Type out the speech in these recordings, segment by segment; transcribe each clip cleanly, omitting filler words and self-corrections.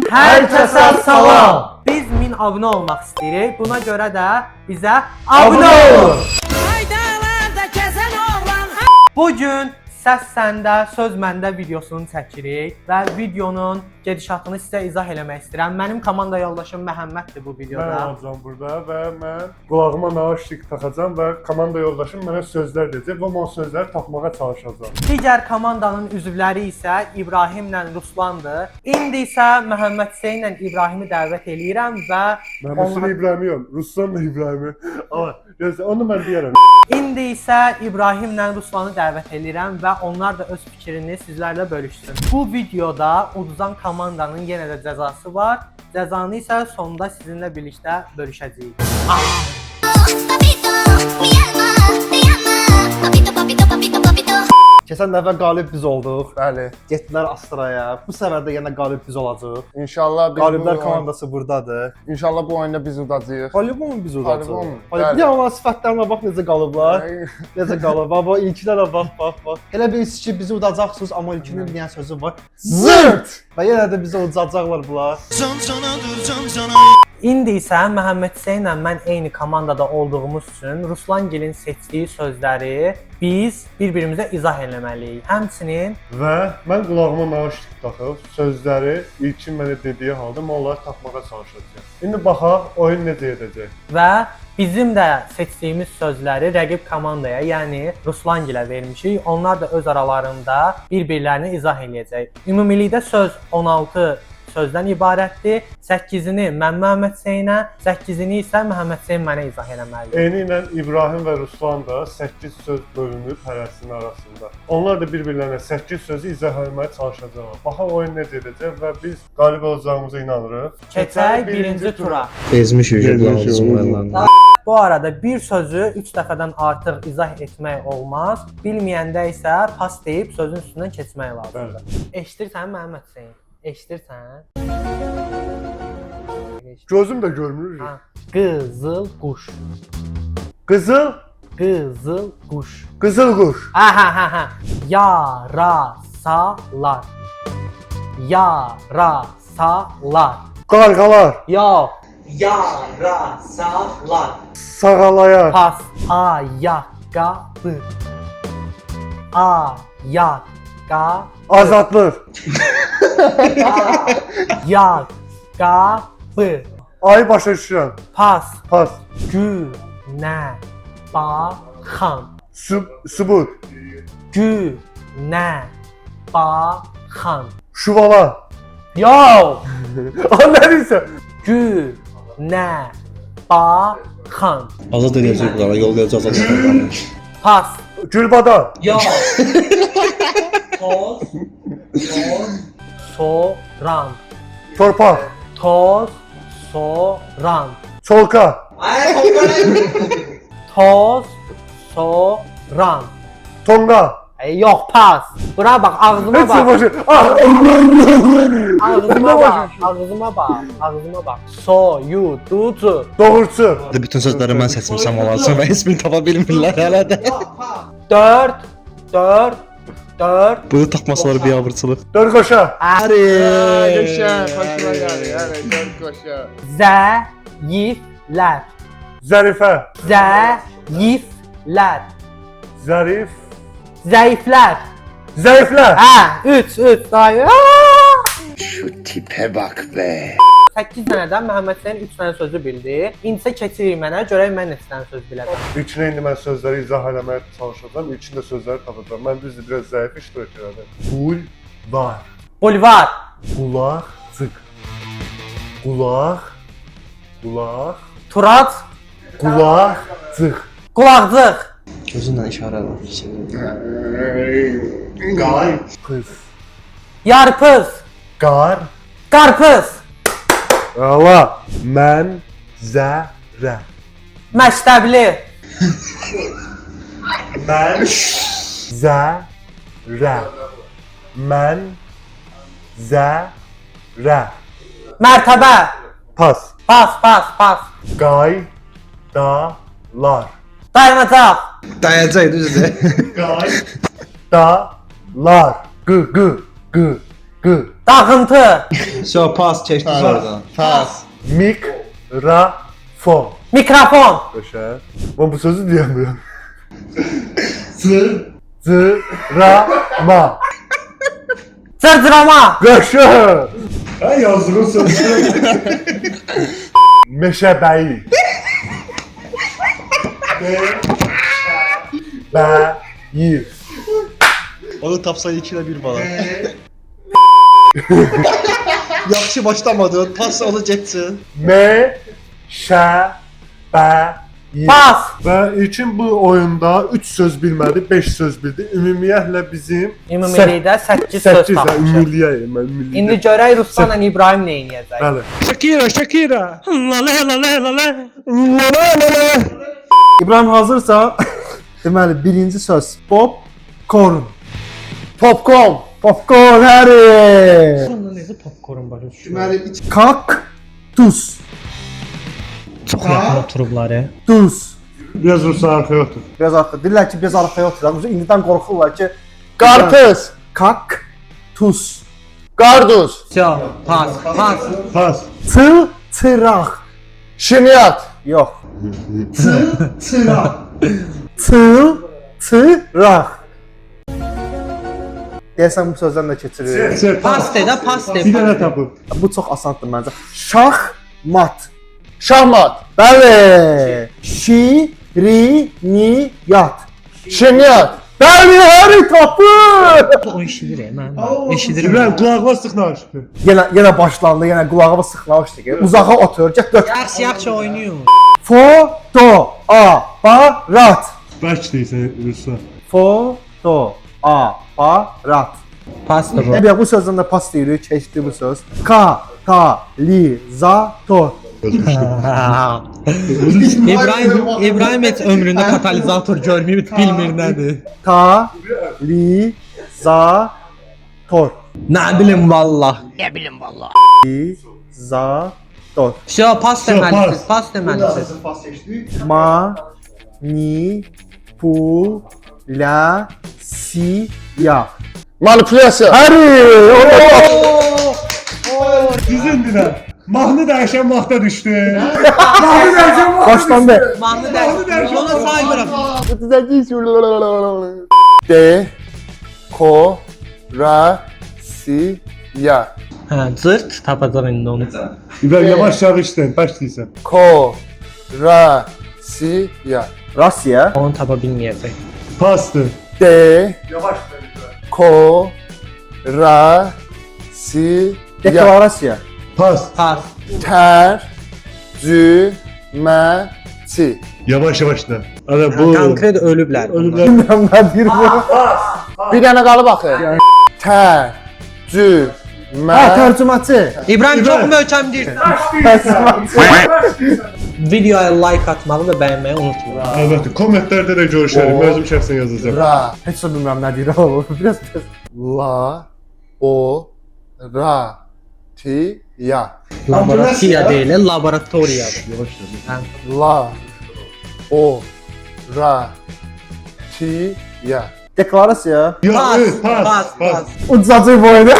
Hər kəsə salam. Biz 1000 abunə olmaq istəyirik. Buna görə də bizə abunə olun. Haydalarda kəsən oğlan. Bugün Səs Səndə, Söz Məndə videosunu çəkirik və videonun gedişatını sizə izah eləmək istəyirəm. Mənim komanda yoldaşım Məhəmməddir bu videoda. Mən olacağam burada və mən qulağıma nauşnik taxacağam və komanda yoldaşım mənə sözlər deyəcək və mən o sözləri tapmağa çalışacağam. Digər komandanın üzvləri isə İbrahimlə Ruslandır. İndi isə Məhəmməd Hüseynlə İbrahimi dəvət eləyirəm və Mən Müslüm İbrahimi yox, Ruslanla İbrahimi. Amma gözlə, onu mən deyərəm. İndi isə İbrahimlə Ruslanı dəvət eləyirəm və onlar da öz fikrini sizlərlə bölüşsün. Bu videoda uduzan komandanın yenə də cəzası var. Cəzanı isə sonunda sizinlə birlikdə bölüşəcəyik. Keçən dəfə qalib biz olduq. Bəli. Getdilər Astraya. Bu səfər də yenə qalib biz olacağıq. İnşallah biz Qaliblər komandası burdadır. İnşallah bu oyunda biz udacağıq. Qalibon biz olacağıq. Qalibon, Ya amma sifətlərinə bax necə qalıblar. Necə qalıb. Baba ilkilərə bax. Elə bilirsiniz ki bizi udacaqsınız amma ilkinin deyən sözü var. Zırt! Və yenə də bizi udacaqlar bunlar. İndi isə Məhəmməd Hüseynlə mən eyni komandada olduğumuz üçün Ruslangilin seçdiyi sözləri biz bir-birimizə izah eləməliyik. Həmçinin Və mən qulağıma nauşnik taxıb sözləri ilkin mənə dediyi halda mən onları tapmağa çalışacağam. İndi baxaq oyun necə edəcək. və bizim də seçdiyimiz sözləri rəqib komandaya, yəni Ruslangilə vermişik. Onlar da öz aralarında bir-birlərini izah eləyəcək. Ümumilikdə söz 16 sözdən ibarətdir. 8-ini mən Məhəmməd Hüseynə, 8-ini isə Məhəmməd Hüseyn mənə izah eləməlidir. Eyni ilə İbrahim və Ruslan da 8 söz bölünüb hərəsinin arasında. Onlar da bir-birlərinə 8 sözü izah etməyə çalışacaqlar. Baxaq oyun necə edəcək və biz qalib olacağımıza inanırıq. Keçək birinci tura. Ezmiş hücumlarla. Bu arada bir sözü 3 dəfədən artıq izah etmək olmaz. Bilməyəndə isə pas deyib sözün üstündən keçmək lazımdır. Eşidirsən Məhəmməd Hüseyn? Eşidirsən? Gözüm də görmür. Ha. Qızıl quş. Qızıl, Qızıl quş. qızıl quş. Ha. Yarasalar. Yarasalar. Qarğalar, Yox. Yarasalar. sağalayar, Pas. Ayaqqabı. Ayaqqabı. azadlıq, Ayaqqabı. ay başa düşürəm, Pas. pas, Günə baxan. sübut, Günə baxan. şuvala. Yox. Nə deyirsən? Günə baxan. Azad edəcək bunlara, yollayacaq azad. Pas. Gülbadan, Yox. Soran. torpaq, Toz soran. çolka, Toz soran. tonga. Yox, pas. Bura bax, ağzıma Heç bax. başı. Ağzıma bax. Ağzıma bax. Ağzıma bax. Soyuducu. Doğurçu, Bütün sözləri mən seçmişəm olacaq və heç birini tapa bilmirlər hələ də. 4. Bunu tapmasalar bir abırçılıq. dörqoşa, Geçen başıma geldi yani dört koşu. Zəiflər. zərifə, Zəiflər. zərif, Zəiflər. zəiflər. Hə, 3 dayı. Şu tipe bak be. 8 dənədən Məhəmməd Hüseyn 3 dənə sözü bildi. İndi isə keçirik mənə, görək mən neçə dənə söz biləcəm. İlkinə indi mən sözləri izah eləməyə çalışacağam. İlkində sözləri tapacağam. Mən düzdür biraz zəif iştirak elədim. Bulvar, Bulvar. qulaqcıq, qulaq, Turac. qulaqcıq, Qulaqcıq. Gözünlə işarə var. qarpız, Yarpız. qar, Qarpız. ala, mənzərə, Məktəbli. mənzərə, mənzərə, Mərtəbə. pas, Pas. qaydalar, Dayanacaq. Dayacaq düzdür. qaydalar, qı, Dağıntı. Şo pas keçdiniz oradan. Pas. Mikrofon. Mikrofon. Yaşa. Ben bu sözü diyemiyorum. Zır. Zırama. Cırcırama. Yaşa. Ha yazdığın sözü. Meşebeyi. Beyi. Onu tapsa 2-də 1 bala. Yaxşı başlamadın. Pas onu getsin. Meşebeyi. Pas. Və ilkin bu oyunda 3 söz bilmədi, 5 söz bildi. Ümumiyyətlə bizim Ümumilikdə 8 söz 8 tapmışıq. ümumiyyətlə, mən ümumiyyətlə. İndi görək Ruslanla İbrahim nə edəcək. Bəli. İbrahim hazırsa, deməli birinci söz popcorn. Popcorn. Popcorn həri. Necə popcorn var? Deməli Kaktus. Çox yaxın oturublar. Dus. Biraz Ruslar arxaya otur. Biraz arxa. Deyirlər ki, biraz arxaya oturaq. İndidən qorxurlar ki, Qarpız. kaktus. Qarduz. Pas. Pas. Çıraq. Şimyat. Yox. Çıraq. Çıraq. Deyəsən bu sözdən də keçirir. Pas de də, pas de. Bir dənə tapın. Bu çox asandır məncə. Şahmat. Şahmat. Bəli. Şiriniyat. Şimyat. Bəli, həri tapır. O eşidir mən. Eşidirəm. İbrahim qulağına sıx naşıqı. Yenə başlandı, yenə qulağa sıxlamışdı ki. Uzağa otur, get dök. Yaxşı oynayır. Foto aparat. Bəlkə deyirsən Ruslar. Foto aparat. Pas da bu. Bu sözdən də pas deyirik, keçdi bu söz. Katalizator. İbrahim heç ömründə katalizator görməyib, bilmir nədir. Katalizator. Nə bilim vallah. Zator. Pas deməlisiniz, pas deməlisiniz. Manipulasiya. Manipulyasiya. Həri! Düzündülər. Mahnı dəyişən vaxta düşdü. Başlandı. Manlı dərsi. Yola saymıram. Dekorasiya. Hə, cırt tapacaq indi onu. İbrahim yavaş yavaş işlən, başlayırsan. Korasiya. Rusiya. Onu tapa bilməyəcək. Pastır. Dekorasiya. Deklarasiya. Pas. Pas. Tərcüməçi. Yavaş yavaş da. Ana bu. Konkret ölüblər. Ölümlər. Bilmirəm nədir bu. Bir dənə qalıb axı. Ha, Tərcümə. tərcüməçi. İbrahim çox möhkəm deyir. Videoya like atmağı və bəyənməyi unutmayın. Əlbəttə, kommentlərdə də görüşərik. Mən özüm şəxsən yazacağam. Ra. Heç də bilmirəm nə deyir o. Biraz. La. O. Ra. Ti. Ya. Laboratoriya deyil, laboratoriya. La. O. Ra. Ti. Ya. Deklarasiya. Pas, Pas. pas, pas. Ucacık boynu.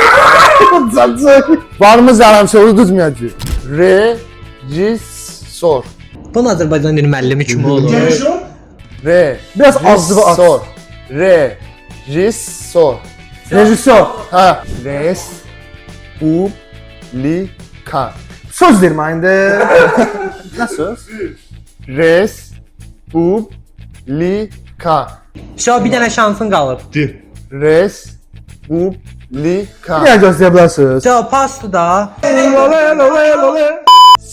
Ucacık. Varımız yaramsa onu düzməyəcək. Rejissor. Bu Azərbaycan dili müəllimi kimi olur. Biraz azlığı at. Rejissor. Rejissor. Rejissor. Hə. Respublika. Söz deyirəm indi. Nə söz? Respublika. Şu bir dənə şansın qalıb. Dir. Respublika. Bir dənə gözləyə bilərsiniz. Şu pasdır da.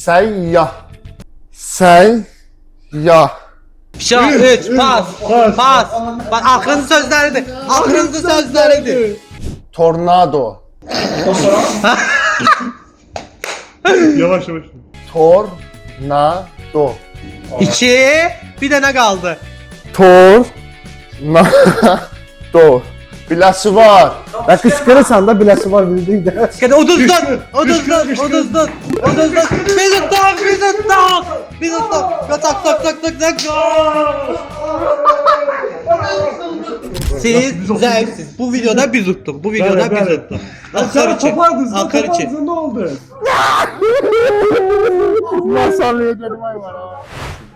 Səyyah. Səyyah. Şu 3 pas. Pas. Bak axırıncı sözləridir. Axırıncı sözləridir. Tornado. Yavaş yavaş. Tornado. 2 bir dənə qaldı. Tornado. Biləsi var. Və qışqırırsan da biləsi var bildik də. Kada uduzdun. Uduzdun. Uduzdun. Uduzdun. Bizi tak. Bizi tak. Bizi tak. Tak tak tak tak tak. Siz zəifsiz. Bu videoda biz utduq. Bu videoda biz utduq. Axır ki. Axır ki. Ne oldu? Nasıl yedim ay var ha.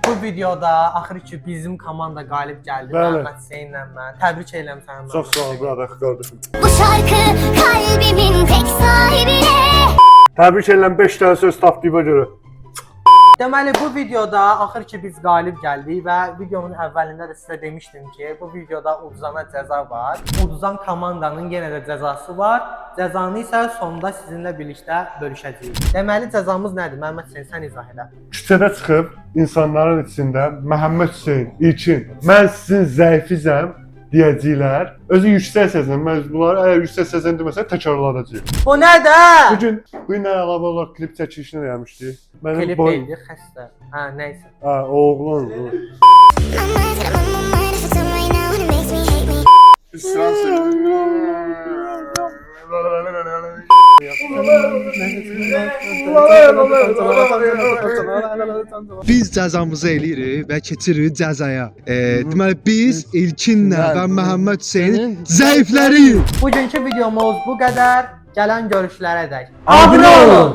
Bu videoda axır ki bizim komanda qalib gəldi. Bəli. Məhəmməd Hüseynlə mən. Təbrik edirəm səni. Çox sağ ol brother qardaşım. Bu şarkı kalbimin tek sahibine. Təbrik edirəm 5 dənə söz tapdığıma görə. Deməli bu videoda axır ki biz qalib gəldik və videonun əvvəlində də sizə demişdim ki, bu videoda uduzana cəza var. Uduzan komandanın yenə də cəzası var. Cəzanı isə sonda sizinlə birlikdə bölüşəcəyik. Deməli cəzamız nədir? Məhəmməd Hüseyn sən izah elə. Küçədə çıxıb insanların içində Məhəmməd Hüseyn, İlkin, mən sizin zəifizəm deyəcəklər. Özü yüksək səslə, mən bunları əgər yüksək səslə deməsə təkrarladacağıq. Bu nədir? Bu gün əlavə olaraq klip çəkilişini eləmişdik. Mənim Klip boy... deyildi, xəstə. Hə, nəysə. Ha, oğlan. İsran söyledi. Biz cəzamızı eləyirik və keçirik cəzaya. Deməli biz İlkinlə və Məhəmməd Hüseynin zəifləriyik. Bugünkü videomuz bu qədər. Gələn görüşlərə dək. Abunə olun.